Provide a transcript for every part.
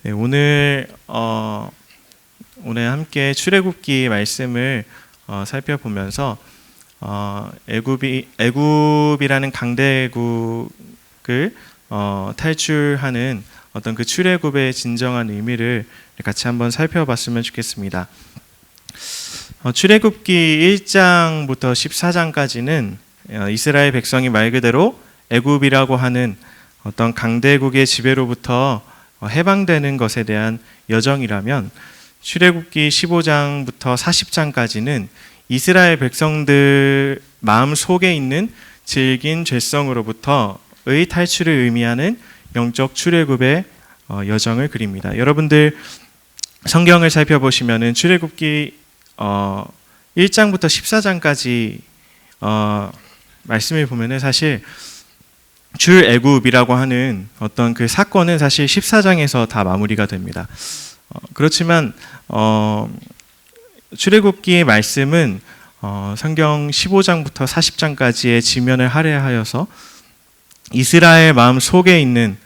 네, 오늘 함께 출애굽기 말씀을 살펴보면서 애굽이라는 강대국을 탈출하는 어떤 그 출애굽의 진정한 의미를 같이 한번 살펴봤으면 좋겠습니다. 출애굽기 1장부터 14장까지는 이스라엘 백성이 말 그대로 애굽이라고 하는 어떤 강대국의 지배로부터 해방되는 것에 대한 여정이라면, 출애굽기 15장부터 40장까지는 이스라엘 백성들 마음 속에 있는 질긴 죄성으로부터의 탈출을 의미하는 영적 출애굽의 여정을 그립니다. 여러분들 성경을 살펴보시면은 출애굽기 1장부터 14장까지 말씀을 보면은 사실 출애굽이라고 하는 어떤 그 사건은 사실 14장에서 다 마무리가 됩니다. 그렇지만 출애굽기의 말씀은 성경 15장부터 40장까지의 지면을 할애하여서 이스라엘 마음 속에 있는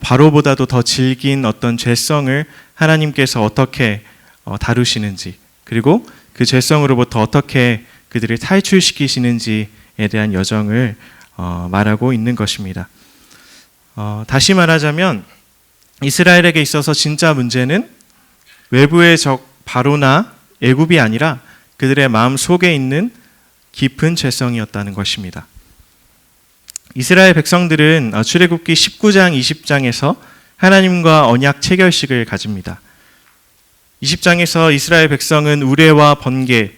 바로보다도 더 질긴 어떤 죄성을 하나님께서 어떻게 다루시는지, 그리고 그 죄성으로부터 어떻게 그들을 탈출시키시는지에 대한 여정을 말하고 있는 것입니다. 다시 말하자면 이스라엘에게 있어서 진짜 문제는 외부의 적 바로나 애굽이 아니라 그들의 마음 속에 있는 깊은 죄성이었다는 것입니다. 이스라엘 백성들은 출애굽기 19장, 20장에서 하나님과 언약 체결식을 가집니다. 20장에서 이스라엘 백성은 우레와 번개,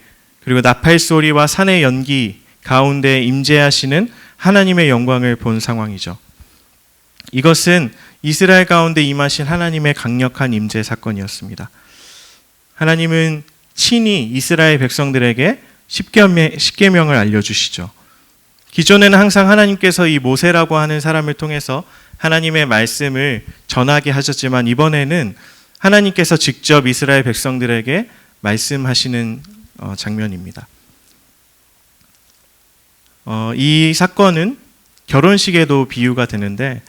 그리고 나팔 소리와 산의 연기 가운데 임재하시는 하나님의 영광을 본 상황이죠. 이것은 이스라엘 가운데 임하신 하나님의 강력한 임재 사건이었습니다. 하나님은 친히 이스라엘 백성들에게 십계명을 알려주시죠. 기존에는 항상 하나님께서 이 모세라고 하는 사람을 통해서 하나님의 말씀을 전하게 하셨지만, 이번에는 하나님께서 직접 이스라엘 백성들에게 말씀하시는 장면입니다. 이 사건은 결혼식에도 비유가 되는데,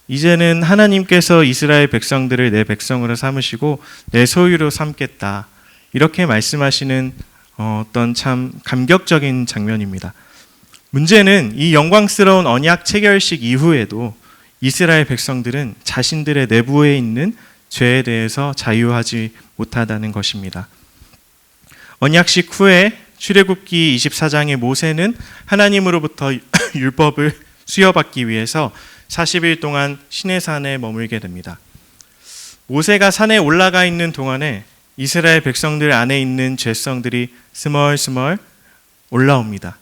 이제는 하나님께서 이스라엘 백성들을 내 백성으로 삼으시고 내 소유로 삼겠다, 이렇게 말씀하시는 어떤 참 감격적인 장면입니다. 문제는 이 영광스러운 언약 체결식 이후에도 이스라엘 백성들은 자신들의 내부에 있는 죄에 대해서 자유하지 못하다는 것입니다. 언약식 후에 출애굽기 24장의 모세는 하나님으로부터 율법을 수여받기 위해서 40일 동안 시내산에 머물게 됩니다. 모세가 산에 올라가 있는 동안에 이스라엘 백성들 안에 있는 죄성들이 스멀스멀 올라옵니다.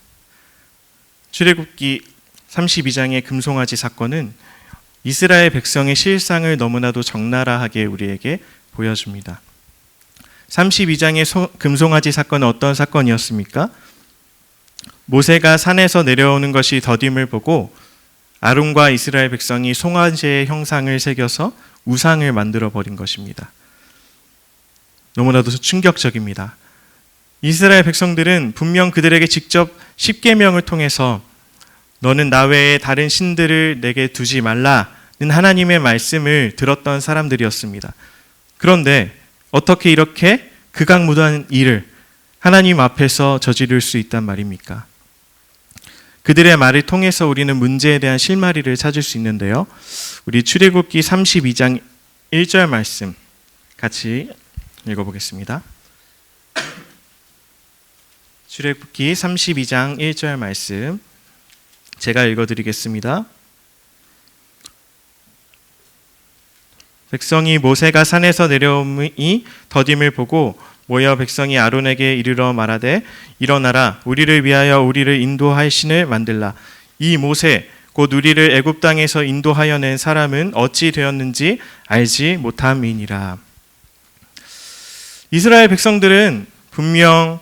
출애굽기 32장의 금송아지 사건은 이스라엘 백성의 실상을 너무나도 적나라하게 우리에게 보여줍니다. 32장의 금송아지 사건은 어떤 사건이었습니까? 모세가 산에서 내려오는 것이 더딤을 보고 아론과 이스라엘 백성이 송아지의 형상을 새겨서 우상을 만들어 버린 것입니다. 너무나도 충격적입니다. 이스라엘 백성들은 분명 그들에게 직접 십계명을 통해서 너는 나 외에 다른 신들을 내게 두지 말라는 하나님의 말씀을 들었던 사람들이었습니다. 그런데 어떻게 이렇게 극악무도한 일을 하나님 앞에서 저지를 수 있단 말입니까? 그들의 말을 통해서 우리는 문제에 대한 실마리를 찾을 수 있는데요. 우리 출애굽기 32장 1절 말씀 같이 읽어보겠습니다. 출애굽기 32장 1절 말씀 제가 읽어드리겠습니다. 백성이 모세가 산에서 내려옴이 더딤을 보고 모여 백성이 아론에게 이르러 말하되 일어나라 우리를 위하여 우리를 인도할 신을 만들라. 이 모세 곧 우리를 애굽 땅에서 인도하여 낸 사람은 어찌 되었는지 알지 못함이니라. 이스라엘 백성들은 분명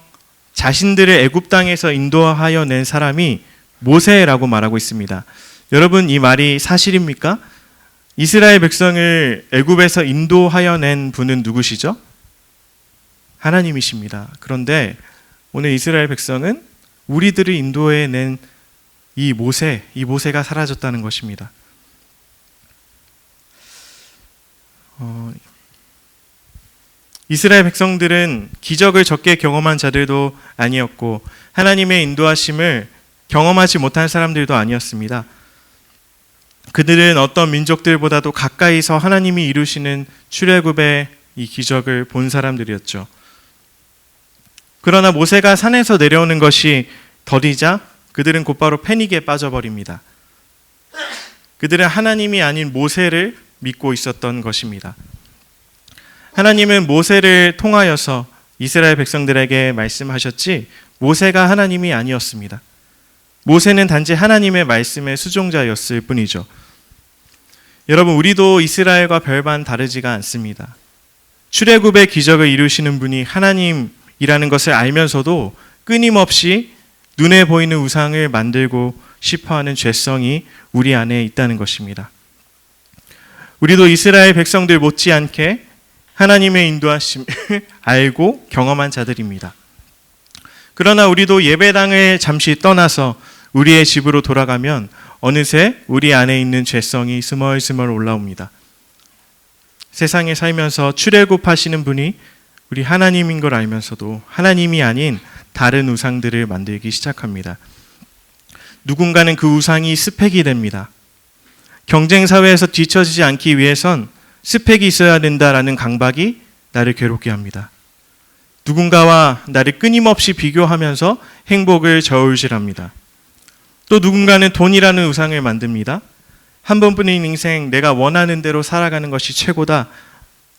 자신들을 애굽 땅에서 인도하여 낸 사람이 모세라고 말하고 있습니다. 여러분, 이 말이 사실입니까? 이스라엘 백성을 애굽에서 인도하여 낸 분은 누구시죠? 하나님이십니다. 그런데 오늘 이스라엘 백성은 우리들을 인도해 낸 이 모세가 사라졌다는 것입니다. 이스라엘 백성들은 기적을 적게 경험한 자들도 아니었고 하나님의 인도하심을 경험하지 못한 사람들도 아니었습니다. 그들은 어떤 민족들보다도 가까이서 하나님이 이루시는 출애굽의 이 기적을 본 사람들이었죠. 그러나 모세가 산에서 내려오는 것이 더디자 그들은 곧바로 패닉에 빠져버립니다. 그들은 하나님이 아닌 모세를 믿고 있었던 것입니다. 하나님은 모세를 통하여서 이스라엘 백성들에게 말씀하셨지 모세가 하나님이 아니었습니다. 모세는 단지 하나님의 말씀의 수종자였을 뿐이죠. 여러분, 우리도 이스라엘과 별반 다르지가 않습니다. 출애굽의 기적을 이루시는 분이 하나님이라는 것을 알면서도 끊임없이 눈에 보이는 우상을 만들고 싶어하는 죄성이 우리 안에 있다는 것입니다. 우리도 이스라엘 백성들 못지않게 하나님의 인도하심을 알고 경험한 자들입니다. 그러나 우리도 예배당을 잠시 떠나서 우리의 집으로 돌아가면 어느새 우리 안에 있는 죄성이 스멀스멀 올라옵니다. 세상에 살면서 출애굽하시는 분이 우리 하나님인 걸 알면서도 하나님이 아닌 다른 우상들을 만들기 시작합니다. 누군가는 그 우상이 스펙이 됩니다. 경쟁 사회에서 뒤처지지 않기 위해선 스펙이 있어야 된다라는 강박이 나를 괴롭게 합니다. 누군가와 나를 끊임없이 비교하면서 행복을 저울질합니다. 또 누군가는 돈이라는 우상을 만듭니다. 한 번뿐인 인생 내가 원하는 대로 살아가는 것이 최고다.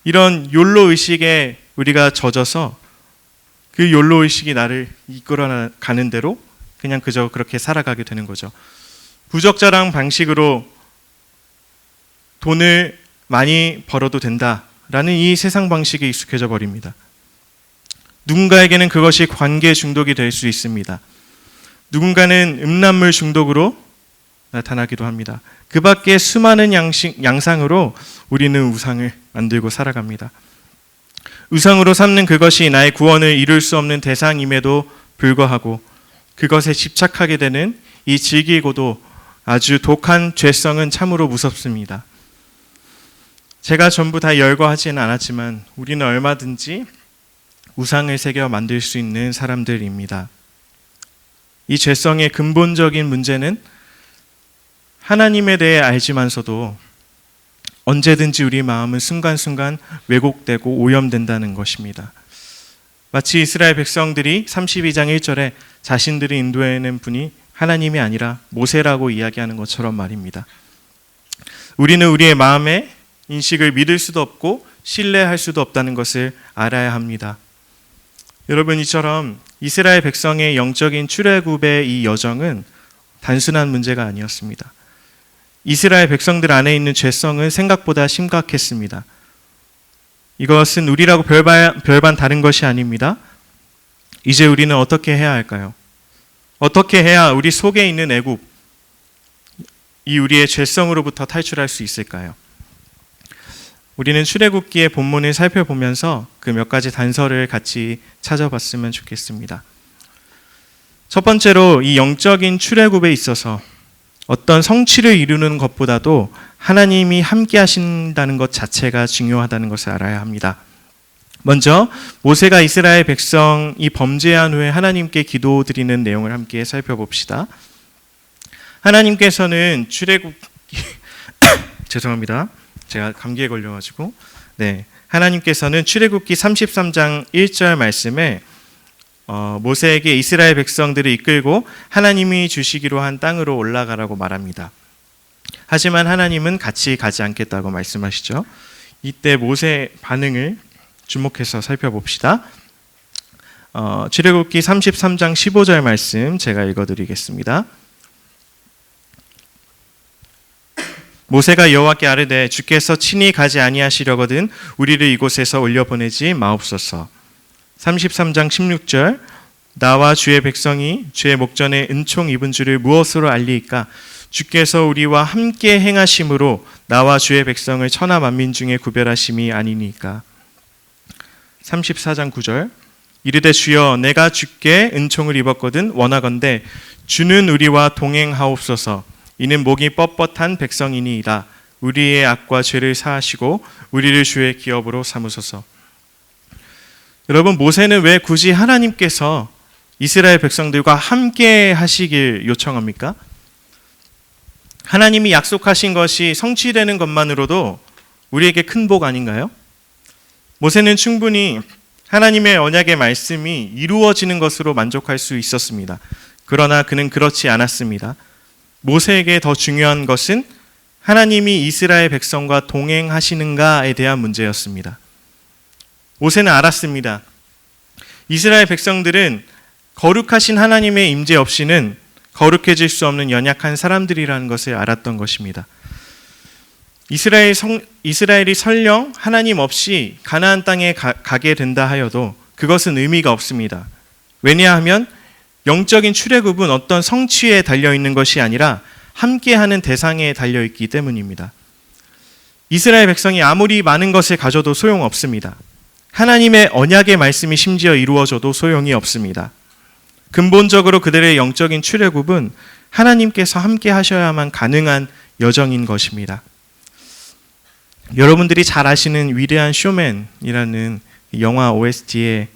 이런 욜로 의식에 우리가 젖어서 그 욜로 의식이 나를 이끌어가는 대로 그냥 그저 그렇게 살아가게 되는 거죠. 부적절한 방식으로 돈을 많이 벌어도 된다라는 이 세상 방식에 익숙해져 버립니다. 누군가에게는 그것이 관계 중독이 될 수 있습니다. 누군가는 음란물 중독으로 나타나기도 합니다. 그 밖에 수많은 양상으로 우리는 우상을 만들고 살아갑니다. 우상으로 삼는 그것이 나의 구원을 이룰 수 없는 대상임에도 불구하고 그것에 집착하게 되는 이 질기고도 아주 독한 죄성은 참으로 무섭습니다. 제가 전부 다 열거하지는 않았지만 우리는 얼마든지 우상을 새겨 만들 수 있는 사람들입니다. 이 죄성의 근본적인 문제는 하나님에 대해 알지만서도 언제든지 우리 마음은 순간순간 왜곡되고 오염된다는 것입니다. 마치 이스라엘 백성들이 32장 1절에 자신들이 인도해낸 분이 하나님이 아니라 모세라고 이야기하는 것처럼 말입니다. 우리는 우리의 마음의 인식을 믿을 수도 없고 신뢰할 수도 없다는 것을 알아야 합니다. 여러분, 이처럼 이스라엘 백성의 영적인 출애굽의 이 여정은 단순한 문제가 아니었습니다. 이스라엘 백성들 안에 있는 죄성은 생각보다 심각했습니다. 이것은 우리라고 별반 다른 것이 아닙니다. 이제 우리는 어떻게 해야 할까요? 어떻게 해야 우리 속에 있는 애굽, 이 우리의 죄성으로부터 탈출할 수 있을까요? 우리는 출애굽기의 본문을 살펴보면서 그 몇 가지 단서를 같이 찾아봤으면 좋겠습니다. 첫 번째로 이 영적인 출애굽에 있어서 어떤 성취를 이루는 것보다도 하나님이 함께 하신다는 것 자체가 중요하다는 것을 알아야 합니다. 먼저 모세가 이스라엘 백성이 범죄한 후에 하나님께 기도드리는 내용을 함께 살펴봅시다. 하나님께서는 죄송합니다. 제가 감기에 걸려가지고 하나님께서는 출애굽기 33장 1절 말씀에 모세에게 이스라엘 백성들을 이끌고 하나님이 주시기로 한 땅으로 올라가라고 말합니다. 하지만 하나님은 같이 가지 않겠다고 말씀하시죠. 이때 모세의 반응을 주목해서 살펴봅시다. 출애굽기 33장 15절 말씀 제가 읽어드리겠습니다. 모세가 여호와께 아뢰되 주께서 친히 가지 아니하시려거든 우리를 이곳에서 올려보내지 마옵소서. 33장 16절 나와 주의 백성이 주의 목전에 은총 입은 줄을 무엇으로 알리이까? 주께서 우리와 함께 행하심으로 나와 주의 백성을 천하 만민 중에 구별하심이 아니니까. 34장 9절 이르되 주여 내가 주께 은총을 입었거든 원하건대 주는 우리와 동행하옵소서. 이는 목이 뻣뻣한 백성이니이다. 우리의 악과 죄를 사하시고 우리를 주의 기업으로 삼으소서. 여러분, 모세는 왜 굳이 하나님께서 이스라엘 백성들과 함께 하시길 요청합니까? 하나님이 약속하신 것이 성취되는 것만으로도 우리에게 큰 복 아닌가요? 모세는 충분히 하나님의 언약의 말씀이 이루어지는 것으로 만족할 수 있었습니다. 그러나 그는 그렇지 않았습니다. 모세에게 더 중요한 것은 하나님이 이스라엘 백성과 동행하시는가에 대한 문제였습니다. 모세는 알았습니다. 이스라엘 백성들은 거룩하신 하나님의 임재 없이는 거룩해질 수 없는 연약한 사람들이라는 것을 알았던 것입니다. 이스라엘이 설령 하나님 없이 가나안 땅에 가게 된다 하여도 그것은 의미가 없습니다. 왜냐하면 영적인 출애굽은 어떤 성취에 달려있는 것이 아니라 함께하는 대상에 달려있기 때문입니다. 이스라엘 백성이 아무리 많은 것을 가져도 소용없습니다. 하나님의 언약의 말씀이 심지어 이루어져도 소용이 없습니다. 근본적으로 그들의 영적인 출애굽은 하나님께서 함께 하셔야만 가능한 여정인 것입니다. 여러분들이 잘 아시는 위대한 쇼맨이라는 영화 OST에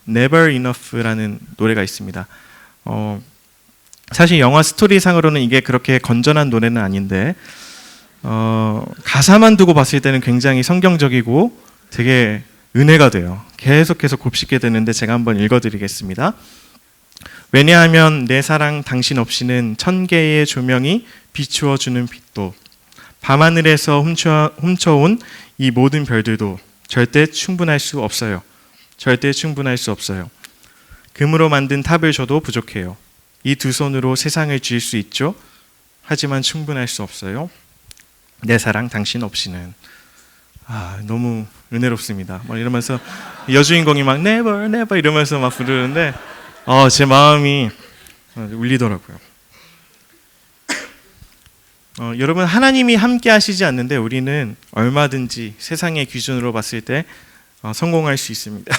Never Enough라는 노래가 있습니다. 사실 영화 스토리상으로는 이게 그렇게 건전한 노래는 아닌데 가사만 두고 봤을 때는 굉장히 성경적이고 되게 은혜가 돼요. 계속해서 곱씹게 되는데 제가 한번 읽어드리겠습니다. 왜냐하면 내 사랑 당신 없이는 천 개의 조명이 비추어 주는 빛도 밤하늘에서 훔쳐온 이 모든 별들도 절대 충분할 수 없어요. 절대 충분할 수 없어요. 금으로 만든 탑을 줘도 부족해요. 이 두 손으로 세상을 지을 수 있죠. 하지만 충분할 수 없어요. 내 사랑 당신 없이는. 너무 은혜롭습니다. 막 이러면서 여주인공이 막 never never 이러면서 막 부르는데 제 마음이 울리더라고요. 여러분, 하나님이 함께 하시지 않는데 우리는 얼마든지 세상의 기준으로 봤을 때 성공할 수 있습니다.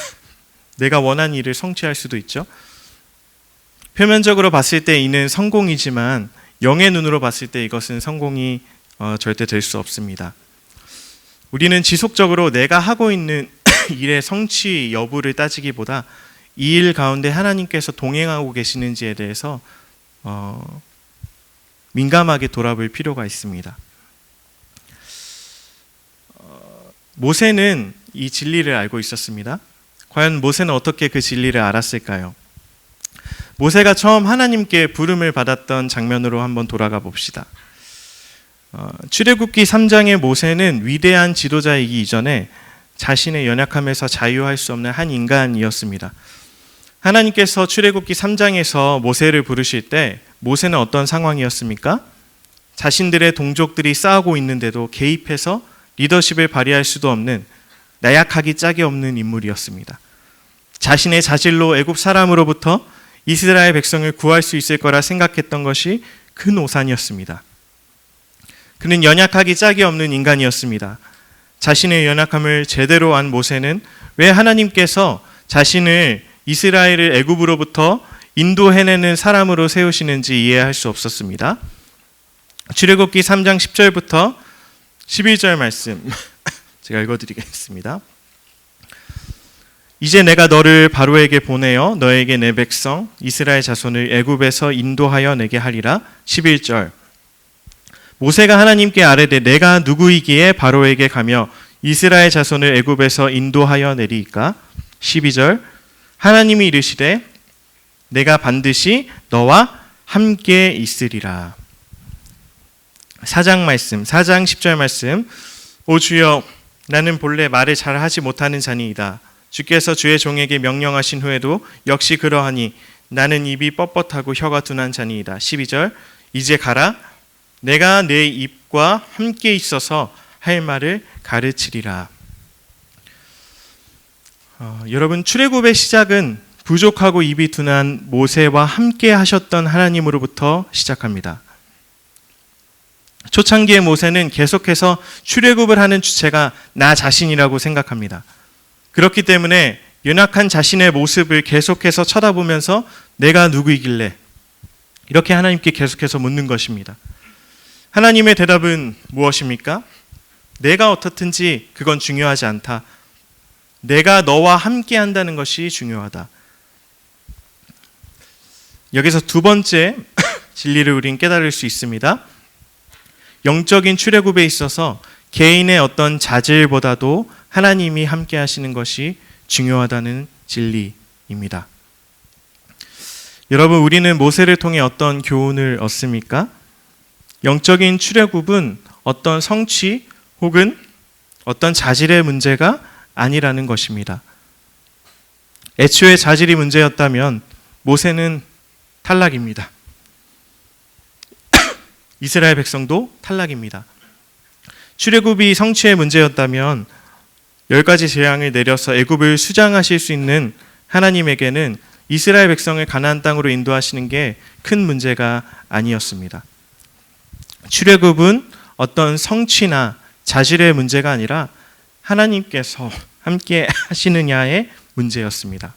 내가 원하는 일을 성취할 수도 있죠. 표면적으로 봤을 때 이는 성공이지만 영의 눈으로 봤을 때 이것은 성공이 절대 될 수 없습니다. 우리는 지속적으로 내가 하고 있는 일의 성취 여부를 따지기보다 이 일 가운데 하나님께서 동행하고 계시는지에 대해서 민감하게 돌아볼 필요가 있습니다. 모세는 이 진리를 알고 있었습니다. 과연 모세는 어떻게 그 진리를 알았을까요? 모세가 처음 하나님께 부름을 받았던 장면으로 한번 돌아가 봅시다. 출애굽기 3장의 모세는 위대한 지도자이기 이전에 자신의 연약함에서 자유할 수 없는 한 인간이었습니다. 하나님께서 출애굽기 3장에서 모세를 부르실 때 모세는 어떤 상황이었습니까? 자신들의 동족들이 싸우고 있는데도 개입해서 리더십을 발휘할 수도 없는 나약하기 짝이 없는 인물이었습니다. 자신의 자질로 애굽 사람으로부터 이스라엘 백성을 구할 수 있을 거라 생각했던 것이 큰 오산이었습니다. 그는 연약하기 짝이 없는 인간이었습니다. 자신의 연약함을 제대로 안 모세는 왜 하나님께서 자신을 이스라엘을 애굽으로부터 인도해내는 사람으로 세우시는지 이해할 수 없었습니다. 출애굽기 3장 10절부터 11절 말씀 제가 읽어드리겠습니다. 이제 내가 너를 바로에게 보내어 너에게 내 백성 이스라엘 자손을 애굽에서 인도하여 내게 하리라. 11절 모세가 하나님께 아뢰되 내가 누구이기에 바로에게 가며 이스라엘 자손을 애굽에서 인도하여 내리이까. 12절 하나님이 이르시되 내가 반드시 너와 함께 있으리라. 4장 10절 말씀. 오 주여 나는 본래 말을 잘 하지 못하는 자니이다. 주께서 주의 종에게 명령하신 후에도 역시 그러하니 나는 입이 뻣뻣하고 혀가 둔한 자니이다. 12절 이제 가라. 내가 내 입과 함께 있어서 할 말을 가르치리라. 여러분, 출애굽의 시작은 부족하고 입이 둔한 모세와 함께 하셨던 하나님으로부터 시작합니다. 초창기의 모세는 계속해서 출애굽을 하는 주체가 나 자신이라고 생각합니다. 그렇기 때문에 연약한 자신의 모습을 계속해서 쳐다보면서 내가 누구이길래 이렇게 하나님께 계속해서 묻는 것입니다. 하나님의 대답은 무엇입니까? 내가 어떻든지 그건 중요하지 않다. 내가 너와 함께 한다는 것이 중요하다. 여기서 두 번째 진리를 우린 깨달을 수 있습니다. 영적인 출애굽에 있어서 개인의 어떤 자질보다도 하나님이 함께 하시는 것이 중요하다는 진리입니다. 여러분, 우리는 모세를 통해 어떤 교훈을 얻습니까? 영적인 출애굽은 어떤 성취 혹은 어떤 자질의 문제가 아니라는 것입니다. 애초에 자질이 문제였다면 모세는 탈락입니다. 이스라엘 백성도 탈락입니다. 출애굽이 성취의 문제였다면 10가지 재앙을 내려서 애굽을 수장하실 수 있는 하나님에게는 이스라엘 백성을 가나안 땅으로 인도하시는 게 큰 문제가 아니었습니다. 출애굽은 어떤 성취나 자질의 문제가 아니라 하나님께서 함께 하시느냐의 문제였습니다.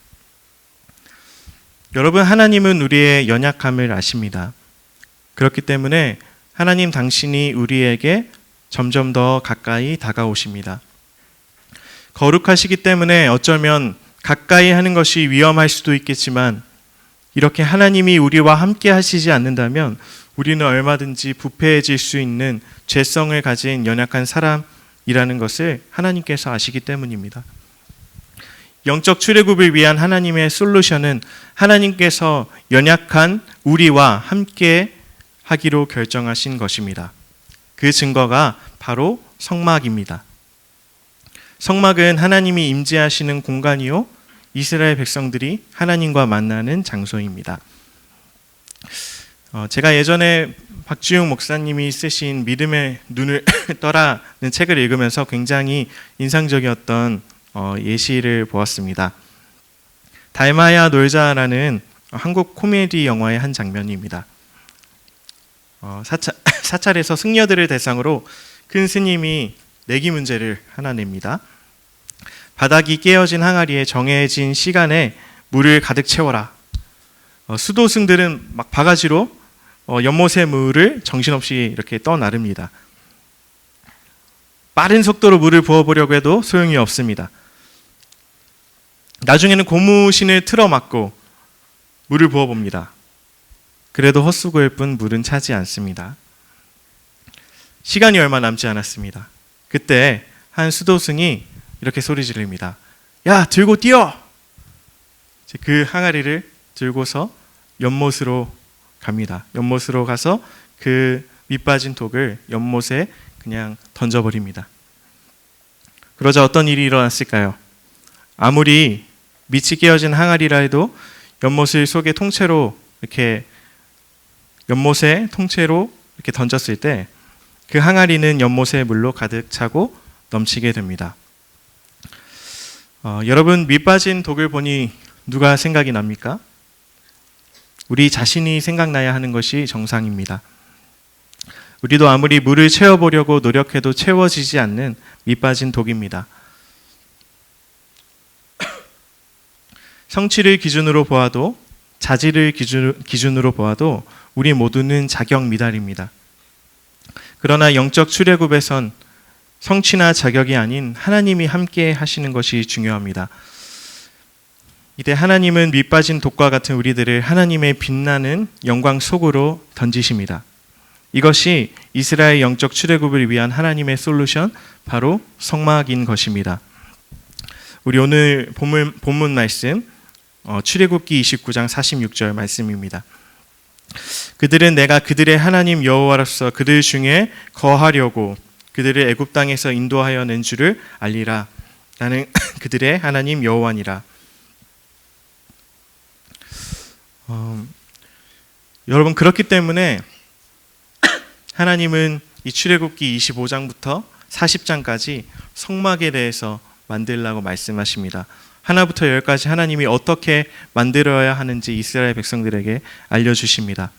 여러분, 하나님은 우리의 연약함을 아십니다. 그렇기 때문에 하나님 당신이 우리에게 점점 더 가까이 다가오십니다. 거룩하시기 때문에 어쩌면 가까이 하는 것이 위험할 수도 있겠지만 이렇게 하나님이 우리와 함께 하시지 않는다면 우리는 얼마든지 부패해질 수 있는 죄성을 가진 연약한 사람이라는 것을 하나님께서 아시기 때문입니다. 영적 출애굽을 위한 하나님의 솔루션은 하나님께서 연약한 우리와 함께 하기로 결정하신 것입니다. 그 증거가 바로 성막입니다. 성막은 하나님이 임재하시는 공간이요, 이스라엘 백성들이 하나님과 만나는 장소입니다. 제가 예전에 박지웅 목사님이 쓰신 믿음의 눈을 떠라는 책을 읽으면서 굉장히 인상적이었던 예시를 보았습니다. 닮아야 놀자라는 한국 코미디 영화의 한 장면입니다. 사찰에서 승려들을 대상으로 큰 스님이 내기 문제를 하나 냅니다. 바닥이 깨어진 항아리에 정해진 시간에 물을 가득 채워라. 수도승들은 막 바가지로 연못의 물을 정신없이 이렇게 떠나릅니다. 빠른 속도로 물을 부어보려고 해도 소용이 없습니다. 나중에는 고무신을 틀어막고 물을 부어봅니다. 그래도 헛수고일 뿐 물은 차지 않습니다. 시간이 얼마 남지 않았습니다. 그때 한 수도승이 이렇게 소리 지릅니다. 야, 들고 뛰어! 그 항아리를 들고서 연못으로 갑니다. 연못으로 가서 그 밑빠진 독을 연못에 그냥 던져버립니다. 그러자 어떤 일이 일어났을까요? 아무리 밑이 깨어진 항아리라 해도 연못을 속에 통째로 이렇게 연못에 통째로 이렇게 던졌을 때 그 항아리는 연못의 물로 가득 차고 넘치게 됩니다. 여러분, 밑빠진 독을 보니 누가 생각이 납니까? 우리 자신이 생각나야 하는 것이 정상입니다. 우리도 아무리 물을 채워보려고 노력해도 채워지지 않는 밑빠진 독입니다. 성취를 기준으로 보아도, 자질을 기준으로 보아도 우리 모두는 자격 미달입니다. 그러나 영적 출애굽에선 성취나 자격이 아닌 하나님이 함께 하시는 것이 중요합니다. 이때 하나님은 밑빠진 독과 같은 우리들을 하나님의 빛나는 영광 속으로 던지십니다. 이것이 이스라엘 영적 출애굽을 위한 하나님의 솔루션, 바로 성막인 것입니다. 우리 오늘 본문 말씀, 출애굽기 29장 46절 말씀입니다. 그들은 내가 그들의 하나님 여호와로서 그들 중에 거하려고 그들을 애굽 땅에서 인도하여 낸 줄을 알리라. 나는 그들의 하나님 여호와니라. 여러분, 그렇기 때문에 하나님은 이 출애굽기 25장부터 40장까지 성막에 대해서 만들라고 말씀하십니다. 하나부터 열까지 하나님이 어떻게 만들어야 하는지 이스라엘 백성들에게 알려주십니다.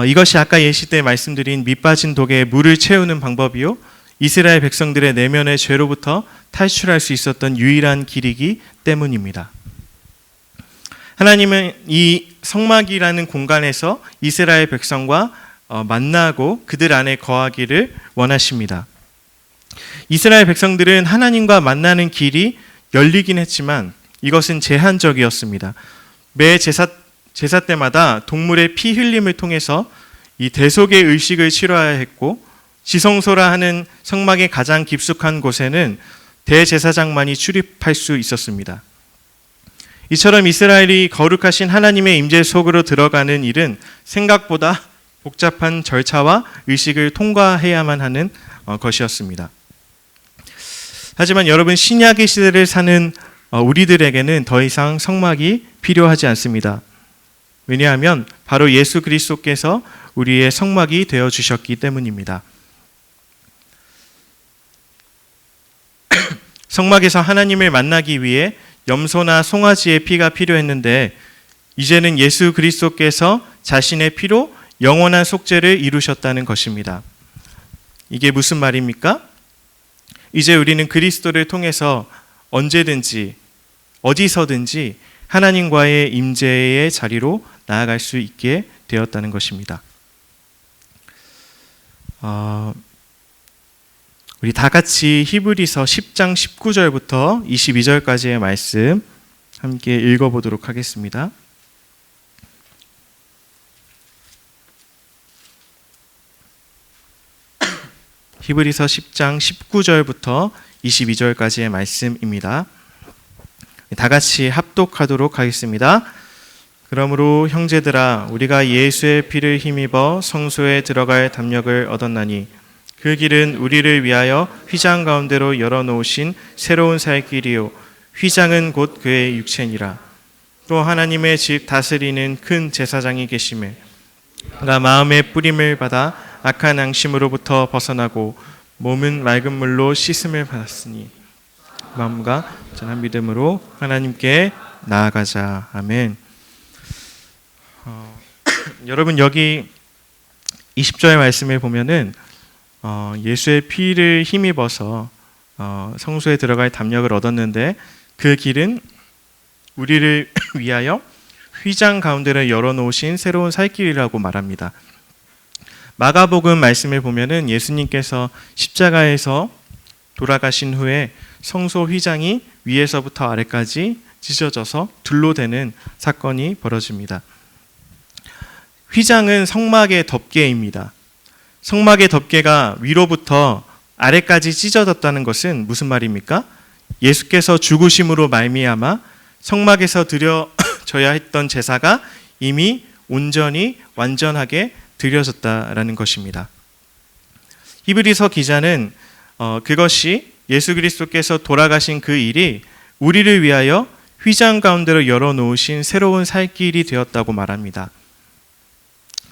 이것이 아까 예시 때 말씀드린 밑빠진 독에 물을 채우는 방법이요, 이스라엘 백성들의 내면의 죄로부터 탈출할 수 있었던 유일한 길이기 때문입니다. 하나님은 이 성막이라는 공간에서 이스라엘 백성과 만나고 그들 안에 거하기를 원하십니다. 이스라엘 백성들은 하나님과 만나는 길이 열리긴 했지만 이것은 제한적이었습니다. 매 제사 때마다 동물의 피 흘림을 통해서 이 대속의 의식을 치러야 했고, 지성소라 하는 성막의 가장 깊숙한 곳에는 대제사장만이 출입할 수 있었습니다. 이처럼 이스라엘이 거룩하신 하나님의 임재 속으로 들어가는 일은 생각보다 복잡한 절차와 의식을 통과해야만 하는 것이었습니다. 하지만 여러분, 신약의 시대를 사는 우리들에게는 더 이상 성막이 필요하지 않습니다. 왜냐하면 바로 예수 그리스도께서 우리의 성막이 되어 주셨기 때문입니다. 성막에서 하나님을 만나기 위해 염소나 송아지의 피가 필요했는데 이제는 예수 그리스도께서 자신의 피로 영원한 속죄를 이루셨다는 것입니다. 이게 무슨 말입니까? 이제 우리는 그리스도를 통해서 언제든지 어디서든지 하나님과의 임재의 자리로 나아갈 수 있게 되었다는 것입니다. 우리 다 같이 히브리서 10장 19절부터 22절까지의 말씀 함께 읽어보도록 하겠습니다. 히브리서 10장 19절부터 22절까지의 말씀입니다. 다 같이 합독하도록 하겠습니다. 그러므로 형제들아, 우리가 예수의 피를 힘입어 성소에 들어갈 담력을 얻었나니 그 길은 우리를 위하여 휘장 가운데로 열어놓으신 새로운 살 길이요 휘장은 곧 그의 육체니라. 또 하나님의 집 다스리는 큰 제사장이 계시매 그가 마음의 뿌림을 받아 악한 앙심으로부터 벗어나고 몸은 맑은 물로 씻음을 받았으니 마음과 전한 믿음으로 하나님께 나아가자. 아멘. 여러분, 여기 20절 말씀을 보면은 예수의 피를 힘입어서 성소에 들어갈 담력을 얻었는데 그 길은 우리를 위하여 휘장 가운데를 열어놓으신 새로운 살길이라고 말합니다. 마가복음 말씀을 보면은 예수님께서 십자가에서 돌아가신 후에 성소 휘장이 위에서부터 아래까지 찢어져서 둘로 되는 사건이 벌어집니다. 휘장은 성막의 덮개입니다. 성막의 덮개가 위로부터 아래까지 찢어졌다는 것은 무슨 말입니까? 예수께서 죽으심으로 말미암아 성막에서 드려져야 했던 제사가 이미 온전히 완전하게 드려졌다라는 것입니다. 히브리서 기자는 그것이 예수 그리스도께서 돌아가신 그 일이 우리를 위하여 휘장 가운데로 열어놓으신 새로운 살 길이 되었다고 말합니다.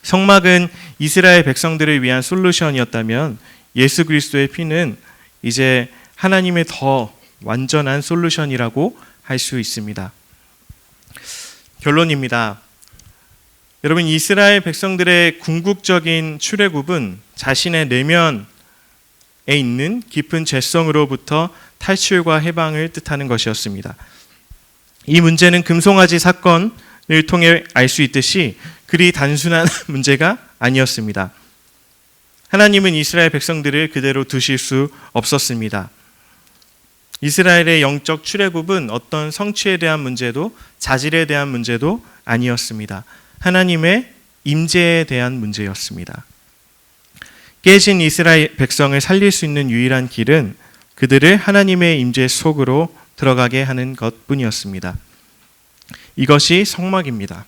성막은 이스라엘 백성들을 위한 솔루션이었다면 예수 그리스도의 피는 이제 하나님의 더 완전한 솔루션이라고 할 수 있습니다. 결론입니다. 여러분, 이스라엘 백성들의 궁극적인 출애굽은 자신의 내면에 있는 깊은 죄성으로부터 탈출과 해방을 뜻하는 것이었습니다. 이 문제는 금송아지 사건을 통해 알 수 있듯이 그리 단순한 문제가 아니었습니다. 하나님은 이스라엘 백성들을 그대로 두실 수 없었습니다. 이스라엘의 영적 출애굽은 어떤 성취에 대한 문제도 자질에 대한 문제도 아니었습니다. 하나님의 임재에 대한 문제였습니다. 깨진 이스라엘 백성을 살릴 수 있는 유일한 길은 그들을 하나님의 임재 속으로 들어가게 하는 것뿐이었습니다. 이것이 성막입니다.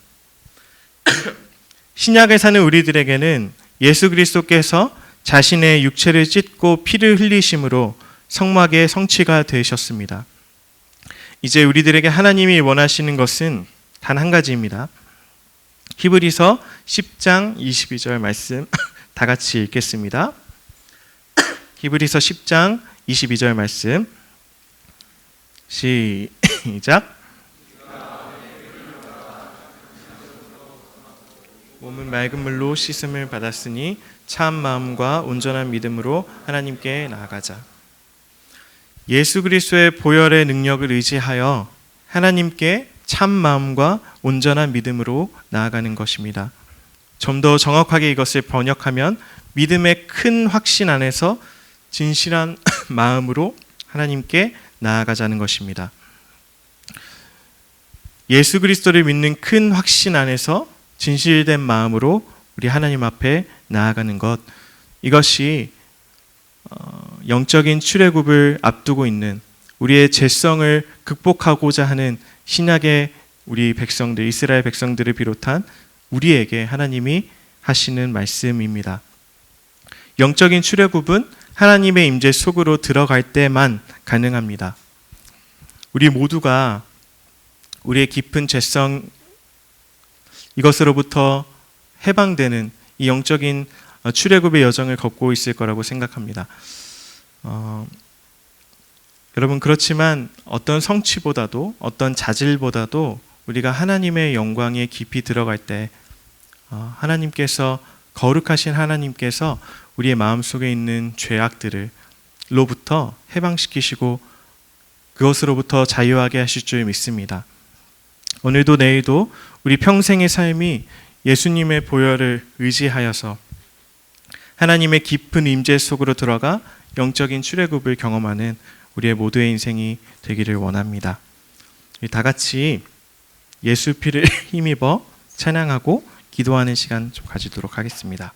신약을 사는 우리들에게는 예수 그리스도께서 자신의 육체를 찢고 피를 흘리심으로 성막의 성취가 되셨습니다. 이제 우리들에게 하나님이 원하시는 것은 단 한 가지입니다. 히브리서 10장 22절 말씀 다 같이 읽겠습니다. 히브리서 10장 22절 말씀 시작. 몸은 맑은 물로 씻음을 받았으니 참 마음과 온전한 믿음으로 하나님께 나아가자. 예수 그리스도의 보혈의 능력을 의지하여 하나님께 참 마음과 온전한 믿음으로 나아가는 것입니다. 좀 더 정확하게 이것을 번역하면 믿음의 큰 확신 안에서 진실한 마음으로 하나님께 나아가자는 것입니다. 예수 그리스도를 믿는 큰 확신 안에서 진실된 마음으로 우리 하나님 앞에 나아가는 것, 이것이 영적인 출애굽을 앞두고 있는 우리의 죄성을 극복하고자 하는 신약의 우리 백성들, 이스라엘 백성들을 비롯한 우리에게 하나님이 하시는 말씀입니다. 영적인 출애굽은 하나님의 임재 속으로 들어갈 때만 가능합니다. 우리 모두가 우리의 깊은 죄성, 이것으로부터 해방되는 이 영적인 출애굽의 여정을 걷고 있을 거라고 생각합니다. 여러분, 그렇지만 어떤 성취보다도, 어떤 자질보다도 우리가 하나님의 영광에 깊이 들어갈 때 하나님께서, 거룩하신 하나님께서 우리의 마음속에 있는 죄악들로부터 해방시키시고 그것으로부터 자유하게 하실 줄 믿습니다. 오늘도 내일도 우리 평생의 삶이 예수님의 보혈을 의지하여서 하나님의 깊은 임재 속으로 들어가 영적인 출애굽을 경험하는 우리의 모두의 인생이 되기를 원합니다. 다 같이 예수 피를 힘입어 찬양하고 기도하는 시간 좀 가지도록 하겠습니다.